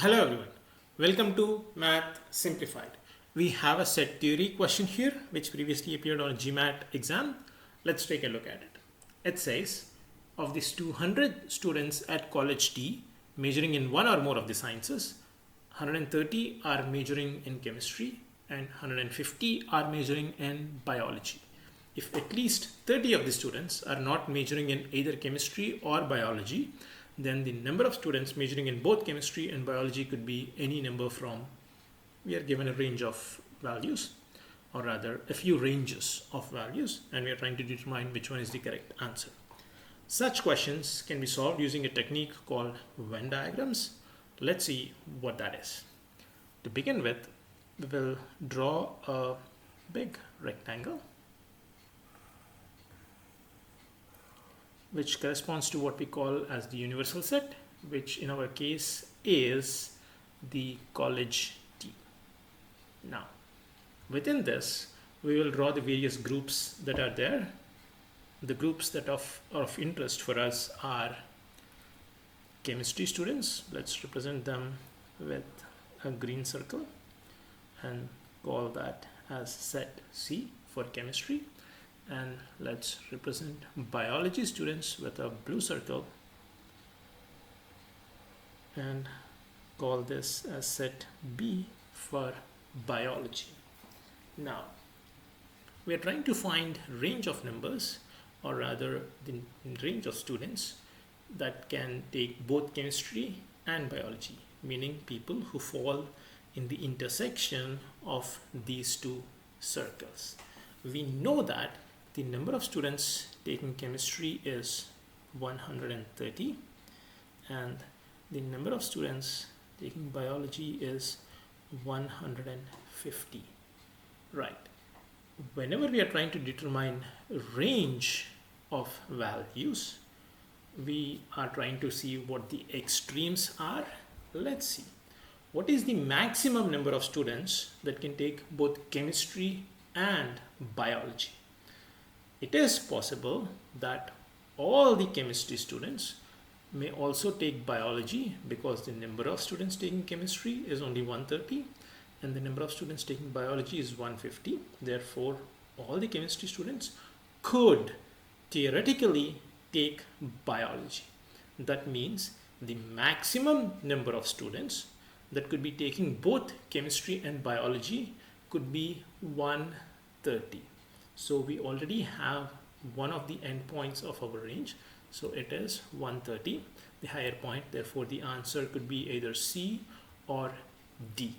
Hello everyone, welcome to Math Simplified. We have a set theory question here which previously appeared on a GMAT exam. Let's take a look at it. It says, of these 200 students at college D majoring in one or more of the sciences, 130 are majoring in chemistry and 150 are majoring in biology. If at least 30 of the students are not majoring in either chemistry or biology, then the number of students majoring in both chemistry and biology could be any number from, we are given a range of values, or rather a few ranges of values, and we are trying to determine which one is the correct answer. Such questions can be solved using a technique called Venn diagrams. Let's see what that is. To begin with, we will draw a big rectangle which corresponds to what we call as the universal set, which in our case is the college D. Now, within this, we will draw the various groups that are there. The groups that are of interest for us are chemistry students. Let's represent them with a green circle and call that as set C for chemistry. And let's represent biology students with a blue circle and call this as set B for biology. Now, we are trying to find range of numbers, or rather the range of students that can take both chemistry and biology, meaning people who fall in the intersection of these two circles. We know that the number of students taking chemistry is 130 and the number of students taking biology is 150. Right. Whenever we are trying to determine range of values, we are trying to see what the extremes are. Let's see. What is the maximum number of students that can take both chemistry and biology? It is possible that all the chemistry students may also take biology because the number of students taking chemistry is only 130 and the number of students taking biology is 150. Therefore, all the chemistry students could theoretically take biology. That means the maximum number of students that could be taking both chemistry and biology could be 130. So we already have one of the endpoints of our range. So it is 130, the higher point. Therefore, the answer could be either C or D.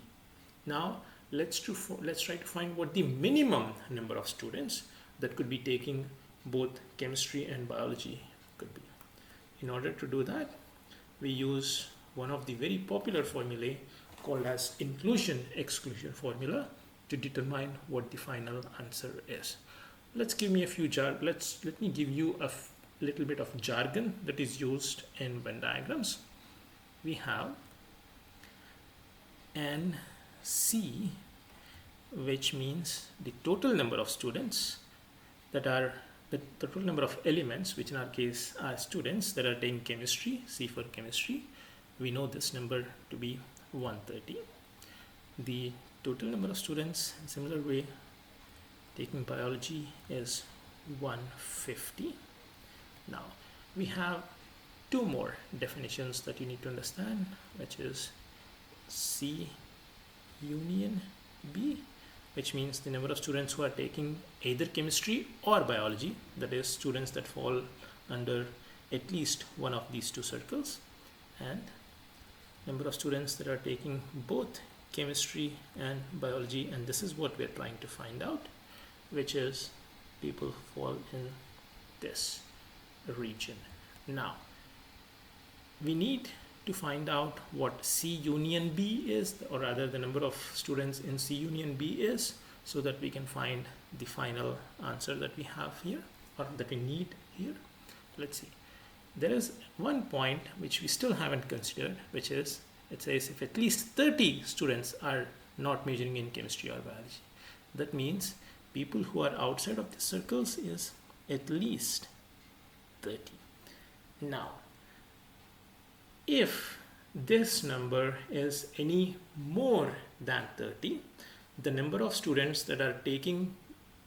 Now, let's try to find what the minimum number of students that could be taking both chemistry and biology could be. In order to do that, we use one of the very popular formulae called as Inclusion-Exclusion formula to determine what the final answer is. Let me give you a little bit of jargon that is used in Venn diagrams. We have NC, which means the total number of students that are the total number of elements, which in our case are students that are taking chemistry, C for chemistry. We know this number to be 130. The total number of students in similar way taking biology is 150. Now we have two more definitions that you need to understand, which is C union B, which means the number of students who are taking either chemistry or biology, that is students that fall under at least one of these two circles, and number of students that are taking both chemistry and biology, and this is what we're trying to find out, which is people who fall in this region. Now, we need to find out what C union B is, or rather the number of students in C union B is, so that we can find the final answer that we have here, or that we need here. Let's see. There is one point which we still haven't considered, which is, it says if at least 30 students are not majoring in chemistry or biology. That means people who are outside of the circles is at least 30. Now, if this number is any more than 30, the number of students that are taking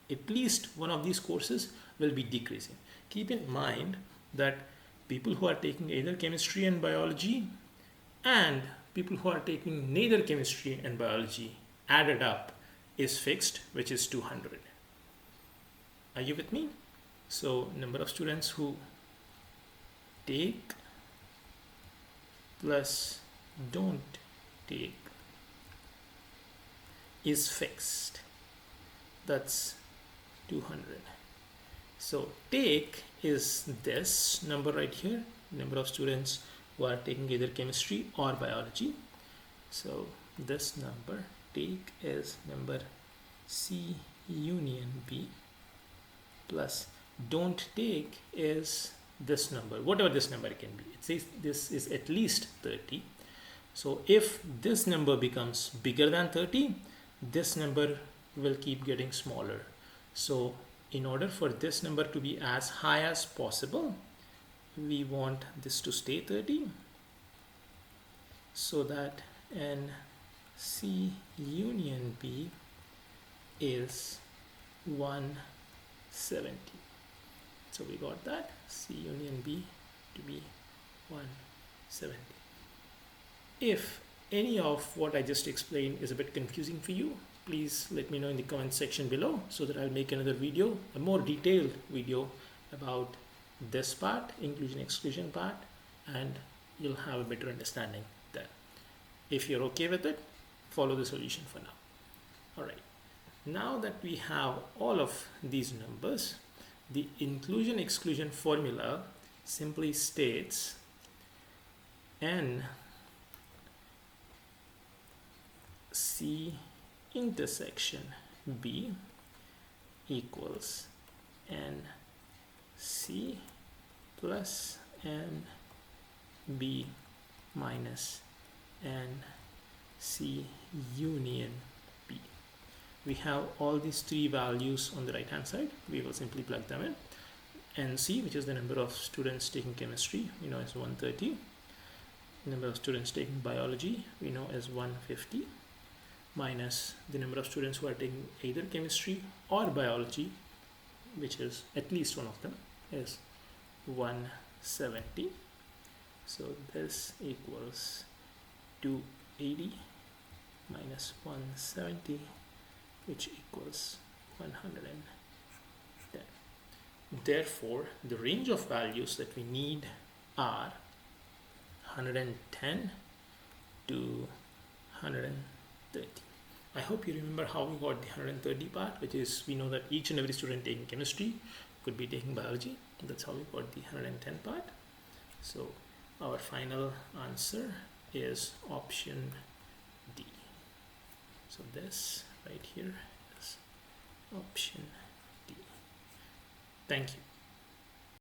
at least one of these courses will be decreasing. Keep in mind that people who are taking either chemistry and biology and people who are taking neither chemistry and biology added up is fixed, which is 200. Are you with me? So number of students who take plus don't take is fixed. That's 200. So take is this number right here, number of students who are taking either chemistry or biology. So this number take is number C union B, plus don't take is this number, whatever this number can be. It says this is at least 30. So if this number becomes bigger than 30, this number will keep getting smaller. So in order for this number to be as high as possible, we want this to stay 30, so that n C union B is 170. So we got that C union B to be 170. If any of what I just explained is a bit confusing for you, please let me know in the comment section below, so that I'll make another video, a more detailed video about this part, inclusion exclusion part, and you'll have a better understanding there. If you're okay with it, follow the solution for now. All right. Now that we have all of these numbers, the inclusion exclusion formula simply states n C intersection B equals n C plus n B minus n C union B. We have all these three values on the right hand side. We will simply plug them in. NC, which is the number of students taking chemistry, we know is 130. Number of students taking biology, we know is 150, minus the number of students who are taking either chemistry or biology, which is at least one of them, is 170. So this equals 280 minus 170, which equals 110. Therefore, the range of values that we need are 110 to 130. I hope you remember how we got the 130 part, which is we know that each and every student taking chemistry could be taking biology. That's how we got the 110 part. So our final answer is option D. So this right here is option D. Thank you.